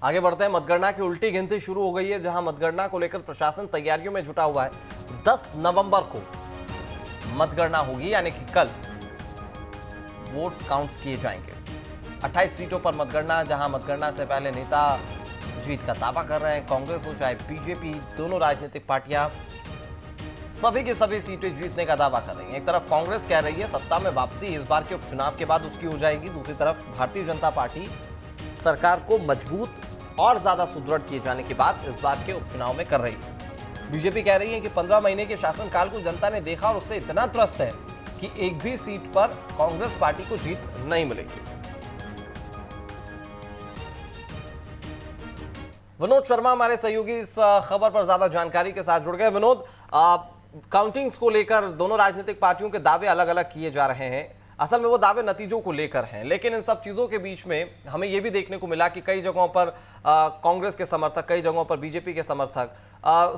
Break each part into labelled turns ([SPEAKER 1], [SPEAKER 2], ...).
[SPEAKER 1] आगे बढ़ते हैं। मतगणना की उल्टी गिनती शुरू हो गई है, जहां मतगणना को लेकर प्रशासन तैयारियों में जुटा हुआ है। 10 नवंबर को मतगणना होगी, यानी कि कल वोट काउंट्स किए जाएंगे। 28 सीटों पर मतगणना, जहां मतगणना से पहले नेता जीत का दावा कर रहे हैं। कांग्रेस हो चाहे बीजेपी, दोनों राजनीतिक पार्टियां सभी की सभी सीटें जीतने का दावा कर रही हैं। एक तरफ कांग्रेस कह रही है सत्ता में वापसी इस बार के उपचुनाव के बाद उसकी हो जाएगी, दूसरी तरफ भारतीय जनता पार्टी सरकार को मजबूत और ज्यादा सुदृढ़ किए जाने की बात इस बार के उपचुनाव में कर रही है। बीजेपी कह रही है कि 15 महीने के शासनकाल को जनता ने देखा और उससे इतना त्रस्त है कि एक भी सीट पर कांग्रेस पार्टी को जीत नहीं मिलेगी। विनोद शर्मा हमारे सहयोगी इस खबर पर ज्यादा जानकारी के साथ जुड़ गए। विनोद, काउंटिंग्स को लेकर दोनों राजनीतिक पार्टियों के दावे अलग अलग किए जा रहे हैं। असल में वो दावे नतीजों को लेकर हैं, लेकिन इन सब चीजों के बीच में हमें यह भी देखने को मिला कि कई जगहों पर कांग्रेस के समर्थक, कई जगहों पर बीजेपी के समर्थक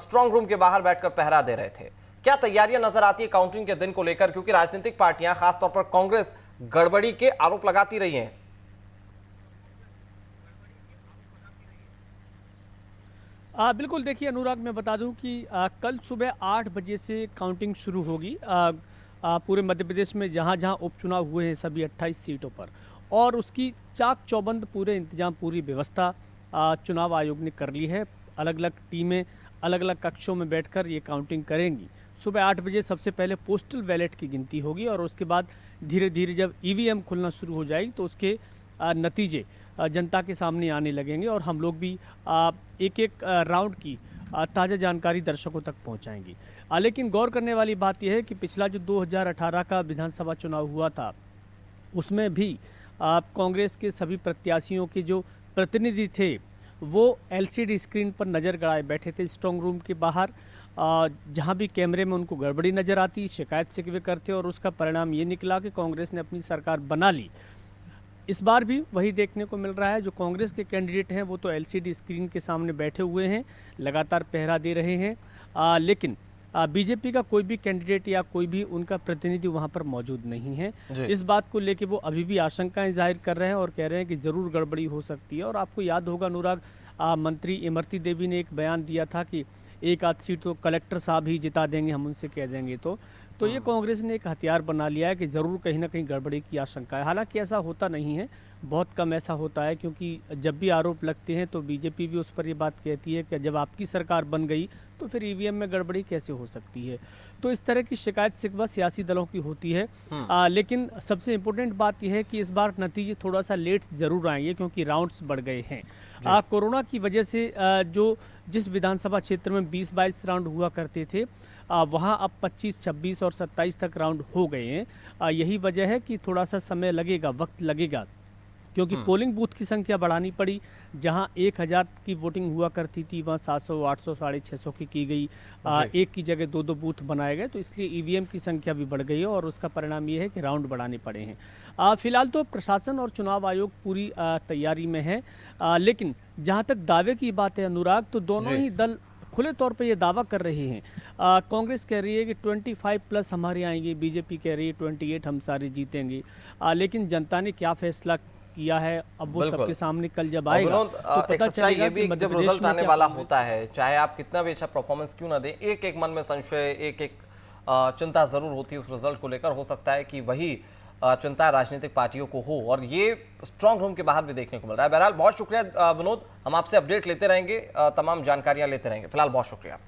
[SPEAKER 1] स्ट्रांग रूम के बाहर बैठकर पहरा दे रहे थे। क्या तैयारियां नजर आती है काउंटिंग के दिन को लेकर, क्योंकि राजनीतिक पार्टियां खासतौर पर कांग्रेस गड़बड़ी के आरोप लगाती रही हैं?
[SPEAKER 2] बिल्कुल, देखिए अनुराग, मैं बता दूं कि कल सुबह 8 बजे से काउंटिंग शुरू होगी पूरे मध्य प्रदेश में जहां जहां उपचुनाव हुए हैं सभी 28 सीटों पर, और उसकी चाक चौबंद पूरे इंतजाम, पूरी व्यवस्था चुनाव आयोग ने कर ली है। अलग अलग टीमें अलग अलग कक्षों में बैठकर ये काउंटिंग करेंगी। सुबह 8 बजे सबसे पहले पोस्टल बैलेट की गिनती होगी और उसके बाद धीरे धीरे जब ईवीएम खुलना शुरू हो जाएगी तो उसके नतीजे जनता के सामने आने लगेंगे और हम लोग भी एक एक राउंड की ताज़ा जानकारी दर्शकों तक पहुंचाएंगे। लेकिन गौर करने वाली बात यह है कि पिछला जो 2018 का विधानसभा चुनाव हुआ था उसमें भी कांग्रेस के सभी प्रत्याशियों के जो प्रतिनिधि थे वो एलसीडी स्क्रीन पर नज़र गड़ाए बैठे थे स्ट्रांग रूम के बाहर। जहां भी कैमरे में उनको गड़बड़ी नज़र आती, शिकायत से वे करते और उसका परिणाम ये निकला कि कांग्रेस ने अपनी सरकार बना ली। इस बार भी वही देखने को मिल रहा है। जो कांग्रेस के कैंडिडेट हैं वो तो एलसीडी स्क्रीन के सामने बैठे हुए हैं, लगातार पहरा दे रहे हैं, लेकिन बीजेपी का कोई भी कैंडिडेट या कोई भी उनका प्रतिनिधि वहां पर मौजूद नहीं है। इस बात को लेके वो अभी भी आशंकाएं जाहिर कर रहे हैं और कह रहे हैं कि ज़रूर गड़बड़ी हो सकती है। और आपको याद होगा अनुराग, मंत्री इमरती देवी ने एक बयान दिया था कि एक आध सीट तो कलेक्टर साहब ही जिता देंगे, हम उनसे कह देंगे। तो ये कांग्रेस ने एक हथियार बना लिया है कि ज़रूर कहीं ना कहीं गड़बड़ी की आशंका है। हालांकि ऐसा होता नहीं है, बहुत कम ऐसा होता है, क्योंकि जब भी आरोप लगते हैं तो बीजेपी भी उस पर ये बात कहती है कि जब आपकी सरकार बन गई तो फिर ईवीएम में गड़बड़ी कैसे हो सकती है। तो इस तरह की शिकायत सिकवा सियासी दलों की होती है। लेकिन सबसे इम्पोर्टेंट बात यह है कि इस बार नतीजे थोड़ा सा लेट ज़रूर आएंगे, क्योंकि राउंड्स बढ़ गए हैं। कोरोना की वजह से जिस विधानसभा क्षेत्र में 20-22 राउंड हुआ करते थे वहाँ अब 25, 26 और 27 तक राउंड हो गए हैं। यही वजह है कि थोड़ा सा समय लगेगा, वक्त लगेगा, क्योंकि पोलिंग बूथ की संख्या बढ़ानी पड़ी। जहां 1000 की वोटिंग हुआ करती थी वहां 700, 800, 650 की गई। एक की जगह 2-2 बूथ बनाए गए, तो इसलिए ईवीएम की संख्या भी बढ़ गई है और उसका परिणाम ये है कि राउंड बढ़ाने पड़े हैं। फिलहाल तो प्रशासन और चुनाव आयोग पूरी तैयारी में है। लेकिन जहाँ तक दावे की बात है अनुराग, तो दोनों ही दल खुले तौर पे ये दावा कर रहे हैं। कांग्रेस कह रही है कि 25+ हमारे आएंगे, बीजेपी कह रही है 28 हम सारे जीतेंगे। लेकिन जनता ने क्या फैसला किया है अब वो सबके सामने कल जब आएगा तो पता चलेगा।
[SPEAKER 1] ये भी जब रिजल्ट आने वाला होता है, चाहे आप कितना भी अच्छा परफॉर्मेंस क्यों ना दें, एक एक मन में संशय, एक एक चिंता जरूर होती है उस रिजल्ट को लेकर। हो सकता है कि वही चिंता राजनीतिक पार्टियों को हो, और ये स्ट्रांग रूम के बाहर भी देखने को मिल रहा है। बहरहाल बहुत शुक्रिया विनोद, हम आपसे अपडेट लेते रहेंगे, तमाम जानकारियां लेते रहेंगे। फिलहाल बहुत शुक्रिया।